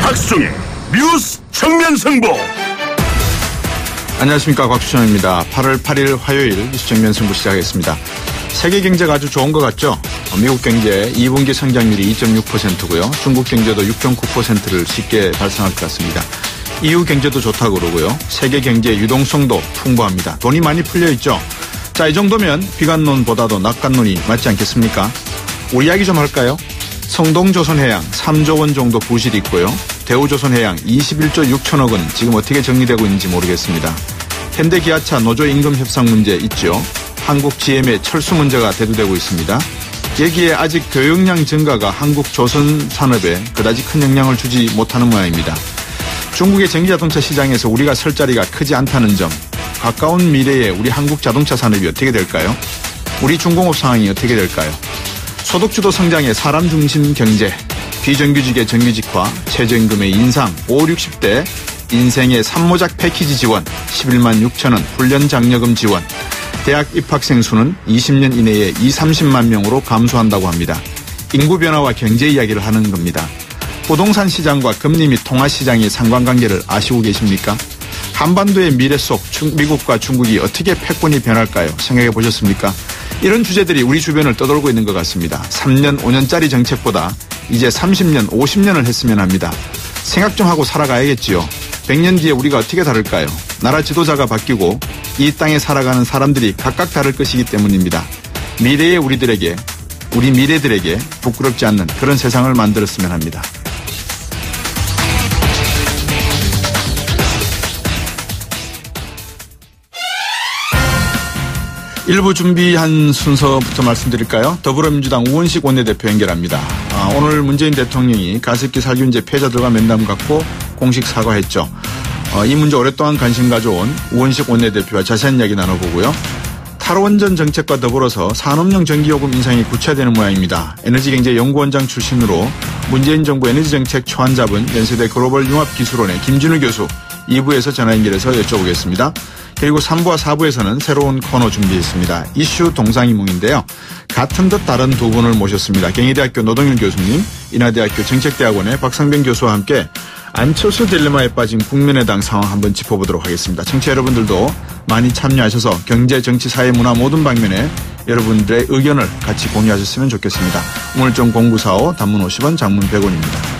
곽수정의 뉴스 정면승부. 안녕하십니까, 곽수정입니다. 8월 8일 화요일 뉴스 정면승부 시작하겠습니다. 세계 경제가 아주 좋은 것 같죠? 미국 경제 2분기 성장률이 2.6%고요. 중국 경제도 6.9%를 쉽게 달성할 것 같습니다. EU 경제도 좋다고 그러고요. 세계 경제 유동성도 풍부합니다. 돈이 많이 풀려 있죠. 자, 이 정도면 비관론보다도 낙관론이 맞지 않겠습니까? 우리 이야기 좀 할까요? 성동조선해양 3조 원 정도 부실이 있고요. 대우조선해양 21조 6천억 원 지금 어떻게 정리되고 있는지 모르겠습니다. 현대기아차 노조 임금 협상 문제 있죠. 한국 GM의 철수 문제가 대두되고 있습니다. 여기에 아직 교역량 증가가 한국 조선 산업에 그다지 큰 영향을 주지 못하는 모양입니다. 중국의 전기자동차 시장에서 우리가 설 자리가 크지 않다는 점, 가까운 미래에 우리 한국 자동차 산업이 어떻게 될까요? 우리 중공업 상황이 어떻게 될까요? 소득주도 성장의 사람 중심 경제, 비정규직의 정규직화, 최저임금의 인상, 5, 60대 인생의 산모작 패키지 지원, 11만 6천 원 훈련 장려금 지원, 대학 입학생 수는 20년 이내에 30만 명으로 감소한다고 합니다. 인구 변화와 경제 이야기를 하는 겁니다. 부동산 시장과 금리 및 통화 시장의 상관관계를 아시고 계십니까? 한반도의 미래 속 미국과 중국이 어떻게 패권이 변할까요? 생각해 보셨습니까? 이런 주제들이 우리 주변을 떠돌고 있는 것 같습니다. 3년, 5년짜리 정책보다 이제 30년, 50년을 했으면 합니다. 생각 좀 하고 살아가야겠지요. 100년 뒤에 우리가 어떻게 다를까요? 나라 지도자가 바뀌고 이 땅에 살아가는 사람들이 각각 다를 것이기 때문입니다. 미래의 우리들에게, 우리 미래들에게 부끄럽지 않는 그런 세상을 만들었으면 합니다. 일부 준비한 순서부터 말씀드릴까요? 더불어민주당 우원식 원내대표 연결합니다. 오늘 문재인 대통령이 가습기 살균제 피해자들과 면담 갖고 공식 사과했죠. 이 문제 오랫동안 관심 가져온 우원식 원내대표와 자세한 이야기 나눠보고요. 탈원전 정책과 더불어서 산업용 전기요금 인상이 구체화되는 모양입니다. 에너지경제연구원장 출신으로 문재인 정부 에너지정책 초안 잡은 연세대 글로벌융합기술원의 김진우 교수 2부에서 전화 연결해서 여쭤보겠습니다. 그리고 3부와 4부에서는 새로운 코너 준비했습니다. 이슈 동상이몽인데요. 같은 듯 다른 두 분을 모셨습니다. 경희대학교 노동일 교수님, 인하대학교 정책대학원의 박상병 교수와 함께 안철수 딜레마에 빠진 국민의당 상황 한번 짚어보도록 하겠습니다. 청취자 여러분들도 많이 참여하셔서 경제, 정치, 사회, 문화 모든 방면에 여러분들의 의견을 같이 공유하셨으면 좋겠습니다. 우물정 0945 단문 50원, 장문 100원입니다.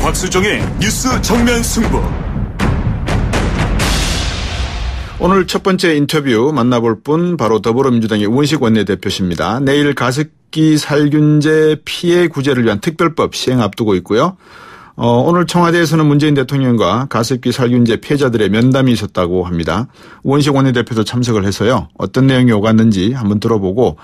곽수정의 뉴스 정면 승부. 오늘 첫 번째 인터뷰 만나볼 분 바로 더불어민주당의 우원식 원내대표십니다. 내일 가습기 살균제 피해 구제를 위한 특별법 시행 앞두고 있고요. 오늘 청와대에서는 문재인 대통령과 가습기 살균제 피해자들의 면담이 있었다고 합니다. 우원식 원내대표도 참석을 해서요. 어떤 내용이 오갔는지 한번 들어보고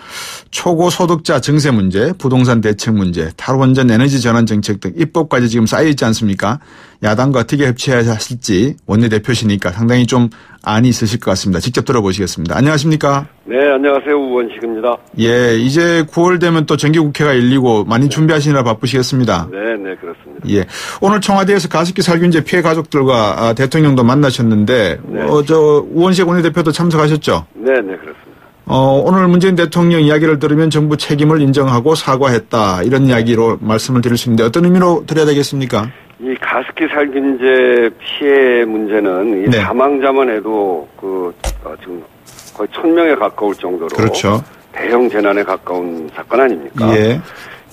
초고소득자 증세 문제, 부동산 대책 문제, 탈원전 에너지 전환 정책 등 입법까지 지금 쌓여있지 않습니까? 야당과 어떻게 협치해야 하실지 원내대표시니까 상당히 좀 안이 있으실 것 같습니다. 직접 들어보시겠습니다. 안녕하십니까? 네, 안녕하세요. 우원식입니다. 예, 이제 9월 되면 또 정기국회가 열리고 많이 준비하시느라 바쁘시겠습니다. 네, 그렇습니다. 예, 오늘 청와대에서 가습기 살균제 피해 가족들과 대통령도 만나셨는데, 네. 우원식 원내대표도 참석하셨죠? 네, 그렇습니다. 오늘 문재인 대통령 이야기를 들으면 정부 책임을 인정하고 사과했다 이런 이야기로 말씀을 드릴 수 있는데 어떤 의미로 드려야 되겠습니까? 이 가습기 살균제 피해 문제는 이 네. 사망자만 해도 지금 거의 1000명에 가까울 정도로 그렇죠. 대형 재난에 가까운 사건 아닙니까? 예.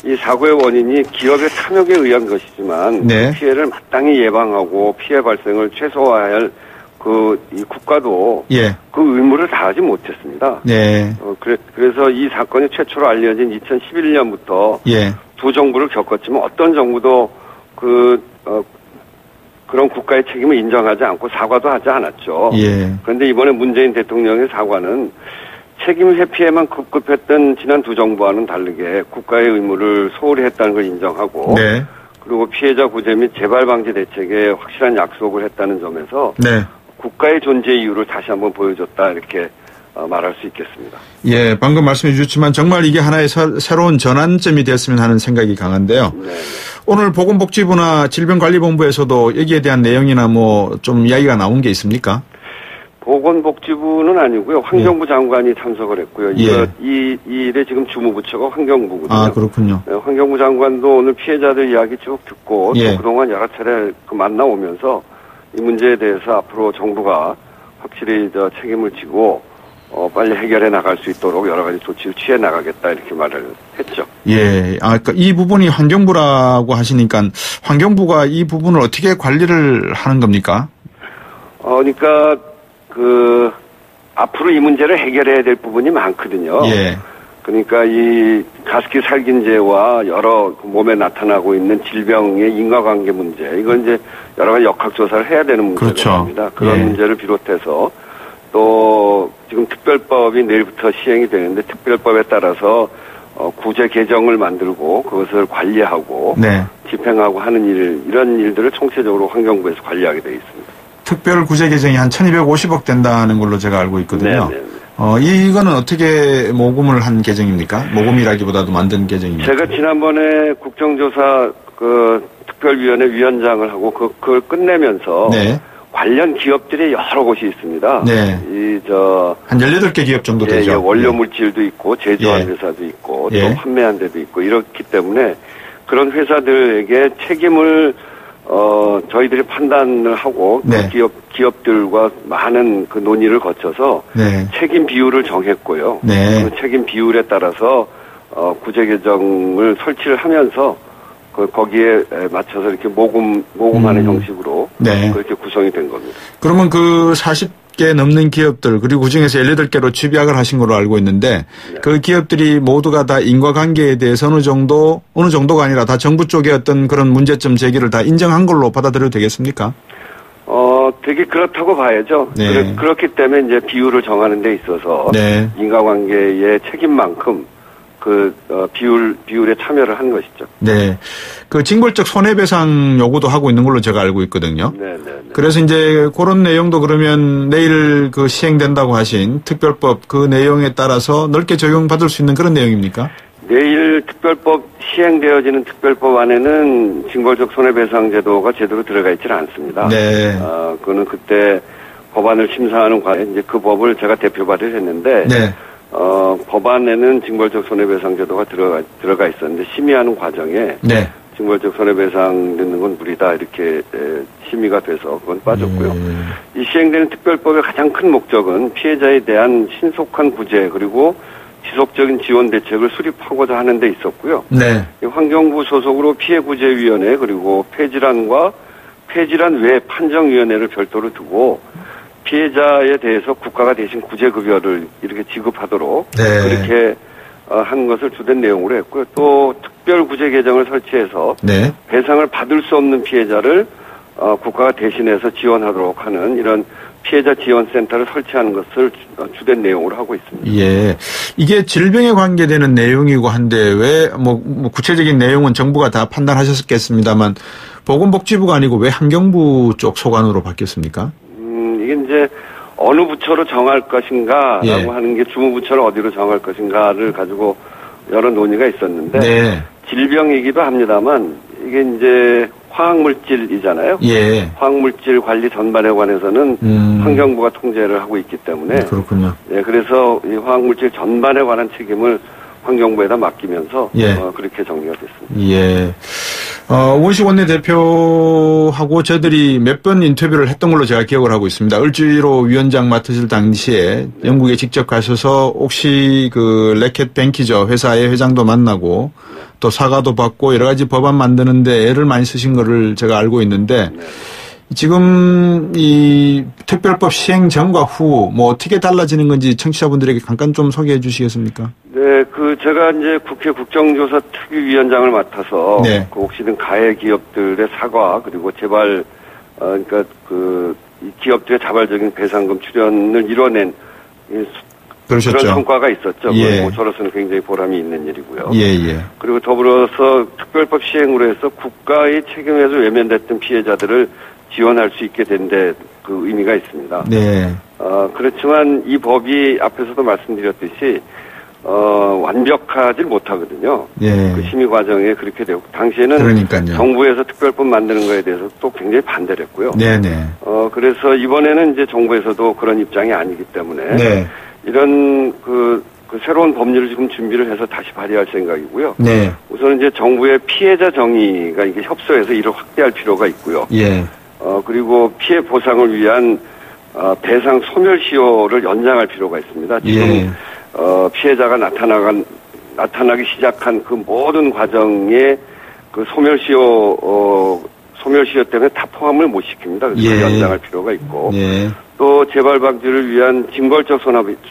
이 사고의 원인이 기업의 탐욕에 의한 것이지만 네. 그 피해를 마땅히 예방하고 피해 발생을 최소화할 이 국가도 예. 그 의무를 다하지 못했습니다. 네. 그래서 이 사건이 최초로 알려진 2011년부터 예. 두 정부를 겪었지만 어떤 정부도 그런 국가의 책임을 인정하지 않고 사과도 하지 않았죠. 예. 그런데 이번에 문재인 대통령의 사과는 책임 회피에만 급급했던 지난 두 정부와는 다르게 국가의 의무를 소홀히 했다는 걸 인정하고 네. 그리고 피해자 구제 및 재발 방지 대책에 확실한 약속을 했다는 점에서 네. 국가의 존재 이유를 다시 한번 보여줬다 이렇게 말할 수 있겠습니다. 예, 방금 말씀해 주셨지만 정말 이게 하나의 새로운 전환점이 됐으면 하는 생각이 강한데요. 네. 오늘 보건복지부나 질병관리본부에서도 여기에 대한 내용이나 뭐 좀 이야기가 나온 게 있습니까? 보건복지부는 아니고요. 환경부 장관이 참석을 했고요. 예. 이 일에 지금 주무부처가 환경부거든요. 아, 그렇군요. 네, 환경부 장관도 오늘 피해자들 이야기 쭉 듣고 예. 또 그동안 여러 차례 만나오면서 이 문제에 대해서 앞으로 정부가 확실히 책임을 지고 빨리 해결해 나갈 수 있도록 여러 가지 조치를 취해 나가겠다 이렇게 말을 했죠. 예. 아, 그러니까 이 부분이 환경부라고 하시니까 환경부가 이 부분을 어떻게 관리를 하는 겁니까? 그러니까 앞으로 이 문제를 해결해야 될 부분이 많거든요. 예. 그러니까 이 가습기 살균제와 여러 몸에 나타나고 있는 질병의 인과관계 문제, 이건 이제 여러 가지 역학조사를 해야 되는 문제입니다. 그렇죠. 그런 예. 문제를 비롯해서 또 지금 특별법이 내일부터 시행이 되는데 특별법에 따라서 구제 개정을 만들고 그것을 관리하고 네. 집행하고 하는 이런 일들을 총체적으로 환경부에서 관리하게 되어 있습니다. 특별 구제 개정이 한 1250억 된다는 걸로 제가 알고 있거든요. 네네. 이거는 어떻게 모금을 한 계정입니까? 모금이라기보다도 만든 계정입니까? 제가 지난번에 국정조사 특별위원회 위원장을 하고 그걸 끝내면서 네. 관련 기업들이 여러 곳이 있습니다. 네. 한 18개 기업 정도 되죠. 예, 원료 물질도 있고 제조한 예. 회사도 있고 예. 또 판매한 데도 있고 이렇기 때문에 그런 회사들에게 책임을 저희들이 판단을 하고 네. 그 기업들과 많은 그 논의를 거쳐서 네. 책임 비율을 정했고요. 네. 그 책임 비율에 따라서 구제 계정을 설치를 하면서 거기에 맞춰서 이렇게 모금하는 형식으로 네. 그렇게 구성이 된 겁니다. 그러면 그 40개 넘는 기업들 그리고 그중에서 18개로 취약을 하신 걸로 알고 있는데 네. 그 기업들이 모두가 다 인과관계에 대해서 어느 정도가 아니라 다 정부 쪽의 어떤 그런 문제점 제기를 다 인정한 걸로 받아들여도 되겠습니까? 되게 그렇다고 봐야죠. 네. 그렇기 때문에 이제 비율을 정하는 데 있어서 네. 인과관계의 책임만큼 비율에 참여를 한 것이죠. 네. 그 징벌적 손해배상 요구도 하고 있는 걸로 제가 알고 있거든요. 네. 그래서 이제 그런 내용도 그러면 내일 시행된다고 하신 특별법 그 내용에 따라서 넓게 적용받을 수 있는 그런 내용입니까? 내일 특별법 시행되어지는 특별법 안에는 징벌적 손해배상 제도가 제대로 들어가 있지는 않습니다. 네. 그거는 그때 법안을 심사하는 과정에 이제 그 법을 제가 대표 발의를 했는데 네. 법안에는 징벌적 손해배상 제도가 들어가 있었는데 심의하는 과정에 네. 징벌적 손해배상 넣는 건 무리다 이렇게 심의가 돼서 그건 빠졌고요. 이 시행되는 특별법의 가장 큰 목적은 피해자에 대한 신속한 구제 그리고 지속적인 지원 대책을 수립하고자 하는 데 있었고요. 네. 환경부 소속으로 피해구제위원회 그리고 폐질환과 폐질환 외 판정위원회를 별도로 두고 피해자에 대해서 국가가 대신 구제급여를 이렇게 지급하도록 네. 그렇게 한 것을 주된 내용으로 했고요. 또 특별구제 계정을 설치해서 네. 배상을 받을 수 없는 피해자를 국가가 대신해서 지원하도록 하는 이런 피해자 지원센터를 설치하는 것을 주된 내용으로 하고 있습니다. 예. 이게 질병에 관계되는 내용이고 한데 왜 구체적인 내용은 정부가 다 판단하셨겠습니다만 보건복지부가 아니고 왜 환경부 쪽 소관으로 바뀌었습니까? 이게 이제 어느 부처로 정할 것인가라고 예. 하는 게 주무부처를 어디로 정할 것인가를 가지고 여러 논의가 있었는데 네. 질병이기도 합니다만 이게 이제 화학물질이잖아요. 예. 화학물질 관리 전반에 관해서는 환경부가 통제를 하고 있기 때문에 그렇군요. 예, 그래서 이 화학물질 전반에 관한 책임을 환경부에다 맡기면서 예. 그렇게 정리가 됐습니다. 예. 우원식 원내대표하고 저희들이 몇 번 인터뷰를 했던 걸로 제가 기억을 하고 있습니다. 을지로 위원장 맡으실 당시에 영국에 직접 가셔서 혹시 그 레켓 뱅키저 회사의 회장도 만나고 또 사과도 받고 여러 가지 법안 만드는데 애를 많이 쓰신 거를 제가 알고 있는데 지금 이 특별법 시행 전과 후 어떻게 달라지는 건지 청취자분들에게 잠깐 좀 소개해 주시겠습니까? 네, 제가 이제 국회 국정조사 특위위원장을 맡아서 네. 혹시든 가해 기업들의 사과 그리고 재발 그러니까 이 기업들의 자발적인 배상금 출연을 이뤄낸 그러셨죠. 그런 성과가 있었죠. 예. 저로서는 굉장히 보람이 있는 일이고요. 예. 그리고 더불어서 특별법 시행으로 해서 국가의 책임에서 외면됐던 피해자들을 지원할 수 있게 된 데 그 의미가 있습니다. 네. 그렇지만 이 법이 앞에서도 말씀드렸듯이 완벽하지 못하거든요. 예. 그 심의 과정에 그렇게 되고 당시에는 그러니까요. 정부에서 특별법 만드는 거에 대해서 또 굉장히 반대를 했고요. 네네. 그래서 이번에는 이제 정부에서도 그런 입장이 아니기 때문에 네. 이런 그 새로운 법률을 지금 준비를 해서 다시 발의할 생각이고요. 네. 우선 이제 정부의 피해자 정의가 이게 협소해서 이를 확대할 필요가 있고요. 예. 그리고 피해 보상을 위한 배상 소멸시효를 연장할 필요가 있습니다. 지금 예. 피해자가 나타나기 시작한 그 모든 과정에 그 소멸시효 때문에 다 포함을 못 시킵니다. 그래서 예. 연장할 필요가 있고 예. 또 재발 방지를 위한 징벌적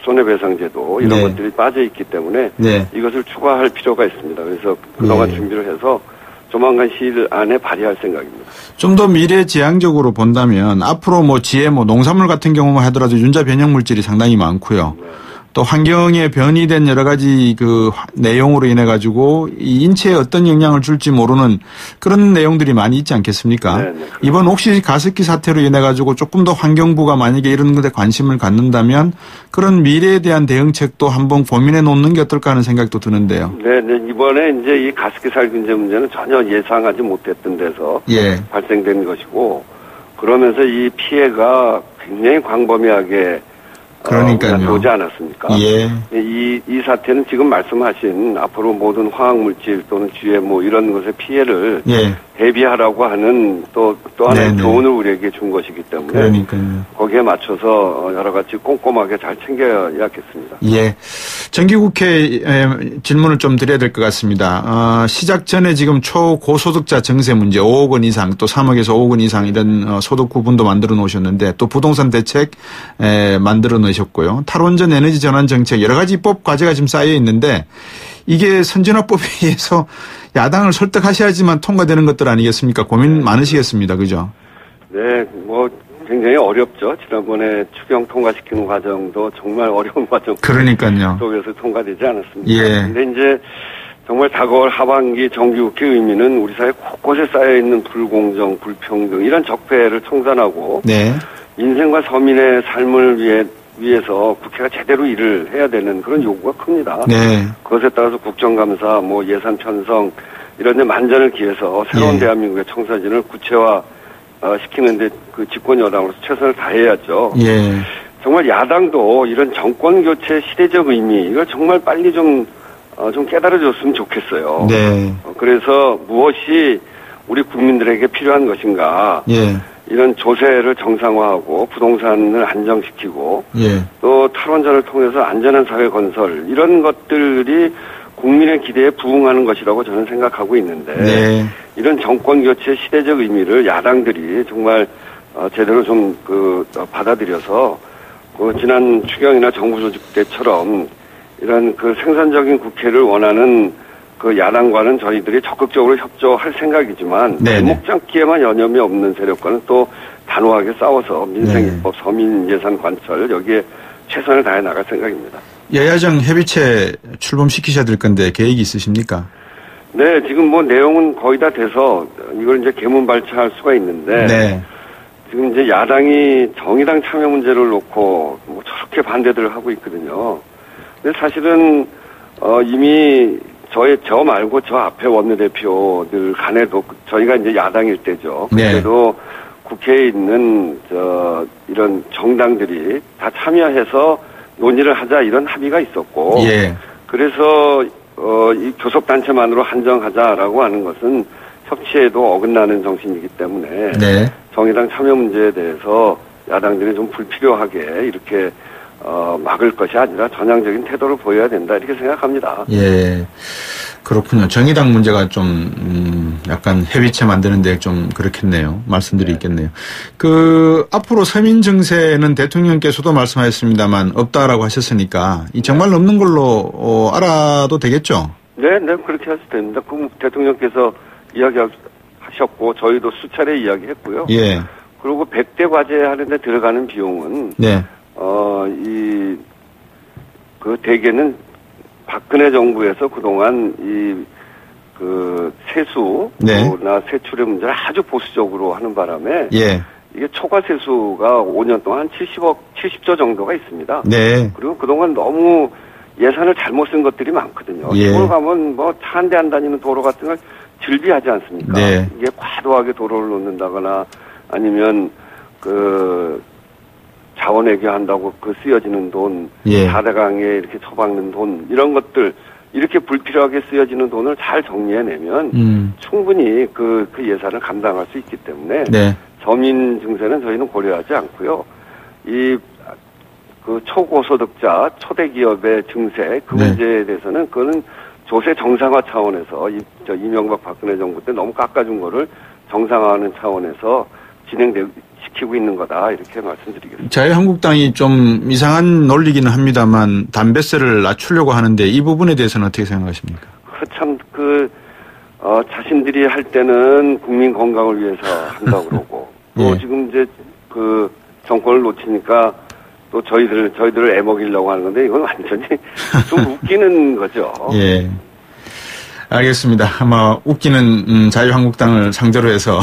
손해배상제도 이런 네. 것들이 빠져 있기 때문에 네. 이것을 추가할 필요가 있습니다. 그래서 그동안 예. 준비를 해서 조만간 시일 안에 발의할 생각입니다. 좀 더 미래지향적으로 본다면 앞으로 뭐 GMO 농산물 같은 경우만 하더라도 윤자 변형 물질이 상당히 많고요. 네. 또 환경에 변이된 여러 가지 그 내용으로 인해 가지고 이 인체에 어떤 영향을 줄지 모르는 그런 내용들이 많이 있지 않겠습니까? 네, 이번 옥시 가습기 사태로 인해 가지고 조금 더 환경부가 만약에 이런 것에 관심을 갖는다면 그런 미래에 대한 대응책도 한번 고민해 놓는 게 어떨까 하는 생각도 드는데요. 네, 이번에 이제 이 가습기 살균제 문제는 전혀 예상하지 못했던 데서 예. 발생된 것이고 그러면서 이 피해가 굉장히 광범위하게 그러니까요. 오지 않았습니까? 예. 이 사태는 지금 말씀하신 앞으로 모든 화학물질 또는 GMO 이런 것의 피해를 예. 대비하라고 하는 또 하나의 네네. 교훈을 우리에게 준 것이기 때문에 그러니까요. 거기에 맞춰서 여러 가지 꼼꼼하게 잘 챙겨야겠습니다. 예. 정기국회 질문을 좀 드려야 될 것 같습니다. 시작 전에 지금 초고소득자 증세 문제 5억 원 이상 또 3억에서 5억 원 이상 이런 소득 구분도 만들어 놓으셨는데 또 부동산 대책 만들어 놓으셨고요. 탈원전 에너지 전환 정책 여러 가지 입법 과제가 지금 쌓여 있는데 이게 선진화법에 의해서 야당을 설득하셔야지만 통과되는 것들 아니겠습니까? 고민 많으시겠습니다. 그죠? 네, 굉장히 어렵죠. 지난번에 추경 통과시키는 과정도 정말 어려운 과정. 그러니까요. 속에서 통과되지 않았습니다. 예. 근데 이제 정말 다가올 하반기 정기국회 의미는 우리 사회 곳곳에 쌓여있는 불공정, 불평등 이런 적폐를 청산하고 네. 인생과 서민의 삶을 위해서 국회가 제대로 일을 해야 되는 그런 요구가 큽니다. 네. 그것에 따라서 국정감사, 예산 편성 이런 데 만전을 기해서 새로운 예. 대한민국의 청사진을 구체화 시키는데 그 집권 여당으로서 최선을 다해야죠. 예. 정말 야당도 이런 정권 교체 시대적 의미 이걸 정말 빨리 좀 깨달아줬으면 좋겠어요. 네. 그래서 무엇이 우리 국민들에게 필요한 것인가? 예. 이런 조세를 정상화하고 부동산을 안정시키고 예. 또 탈원전을 통해서 안전한 사회 건설 이런 것들이 국민의 기대에 부응하는 것이라고 저는 생각하고 있는데 네. 이런 정권 교체 시대적 의미를 야당들이 정말 제대로 좀 받아들여서 지난 추경이나 정부 조직 때처럼 이런 생산적인 국회를 원하는 야당과는 저희들이 적극적으로 협조할 생각이지만 목적기에만 여념이 없는 세력과는 또 단호하게 싸워서 민생입법, 서민 예산 관철 여기에 최선을 다해 나갈 생각입니다. 여야정 협의체 출범시키셔야 될 건데 계획이 있으십니까? 네, 지금 내용은 거의 다 돼서 이걸 이제 개문 발차할 수가 있는데 네. 지금 이제 야당이 정의당 참여 문제를 놓고 저렇게 반대들을 하고 있거든요. 근데 사실은 이미 저 말고 저 앞에 원내대표들 간에도 저희가 이제 야당일 때죠. 네. 그때도 국회에 있는 이런 정당들이 다 참여해서 논의를 하자 이런 합의가 있었고. 예. 그래서 이 교섭단체만으로 한정하자라고 하는 것은 협치에도 어긋나는 정신이기 때문에 네. 정의당 참여 문제에 대해서 야당들이 좀 불필요하게 이렇게 막을 것이 아니라 전향적인 태도를 보여야 된다 이렇게 생각합니다. 예. 그렇군요. 정의당 문제가 좀 약간 협의체 만드는데 좀 그렇겠네요. 말씀들이 있겠네요. 앞으로 서민 증세는 대통령께서도 말씀하셨습니다만 없다라고 하셨으니까 이 정말 없는 걸로 알아도 되겠죠? 네, 그렇게 하셔도 됩니다. 대통령께서 이야기하셨고 저희도 수차례 이야기했고요. 예. 그리고 100대 과제 하는데 들어가는 비용은 네. 대개는 박근혜 정부에서 그동안 세수나 네. 세출의 문제를 아주 보수적으로 하는 바람에 예. 이게 초과 세수가 5년 동안 70조 정도가 있습니다. 네. 그리고 그동안 너무 예산을 잘못 쓴 것들이 많거든요. 예. 시골 가면 뭐 차 한 대 안 다니는 도로 같은 걸 즐비하지 않습니까? 네. 이게 과도하게 도로를 놓는다거나 아니면 그 자원외교 한다고 그 쓰여지는 돈, 예. 4대강에 이렇게 처박는 돈 이런 것들 이렇게 불필요하게 쓰여지는 돈을 잘 정리해내면 충분히 그 예산을 감당할 수 있기 때문에 네. 서민 증세는 저희는 고려하지 않고요. 그 초고소득자, 초대기업의 증세 그 네. 문제에 대해서는 그거는 조세 정상화 차원에서 이명박 박근혜 정부 때 너무 깎아준 거를 정상화하는 차원에서 시키고 있는 거다 이렇게 말씀드리겠습니다. 자유한국당이 좀 이상한 논리기는 합니다만 담배세를 낮추려고 하는데 이 부분에 대해서는 어떻게 생각하십니까? 참 자신들이 할 때는 국민 건강을 위해서 한다고 그러고 또 예. 지금 이제 그 정권을 놓치니까 또 저희들을 애먹이려고 하는 건데 이건 완전히 좀 웃기는 거죠. 예. 알겠습니다. 아마 웃기는 자유한국당을 상대로 해서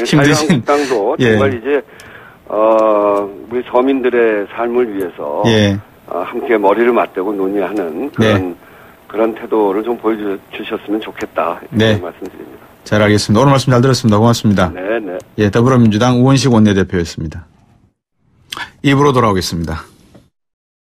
힘드신. 자유한국당도 예. 정말 이제 우리 서민들의 삶을 위해서 예. 함께 머리를 맞대고 논의하는 그런 태도를 좀 보여주셨으면 좋겠다 이렇게 네. 말씀드립니다. 잘 알겠습니다. 오늘 말씀 잘 들었습니다. 고맙습니다. 네, 네. 예, 더불어민주당 우원식 원내대표였습니다. 입으로 돌아오겠습니다.